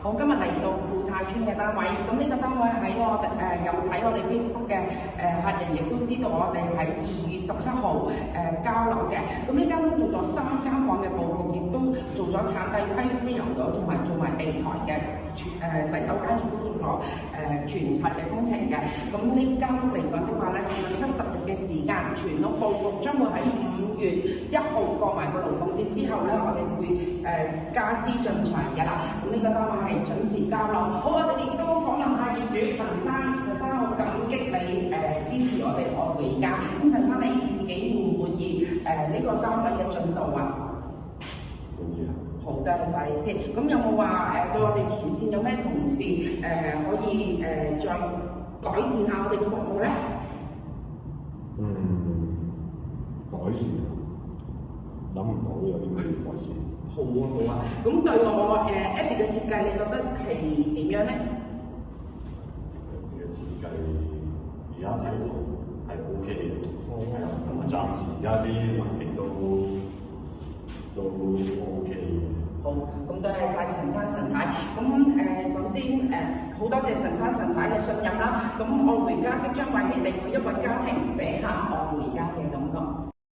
我今日嚟到富泰村嘅單位，咁呢個單位喺我哋有睇我哋 Facebook 嘅客人亦都知道我哋喺2月17號交樓嘅。咁呢間屋做咗3間房嘅佈局，亦都做咗產地批灰油咗，同埋做埋地台嘅洗手間亦都做咗全拆嘅工程嘅。咁呢間屋嚟講的話咧，用咗70日嘅時間，全屋佈局將會喺5月1號過埋個勞動節之後咧，我哋會家私進場嘅啦。咁呢個單位係準時交樓。好，我哋亦都訪問下業主陳生，陳生好感激你支持我哋愛回家。咁陳生你自己滿唔滿意呢個單位嘅進度啊？滿意啊！好，多謝先。咁有冇話對我哋前線有咩同事可以再改善下我哋嘅服務咧？改善諗唔到有啲咩改善。好啊好啊。咁對我Abby 嘅設計，你覺得係點樣咧？Abby 嘅設計而家睇圖係 OK 嘅，係啊，同埋暫時而家啲環境都 OK 嘅。好，咁多謝晒陳生陳太。咁首先好多謝陳生陳太嘅信任啦。咁愛回家即將為你哋每一位家庭寫下愛回家嘅感覺。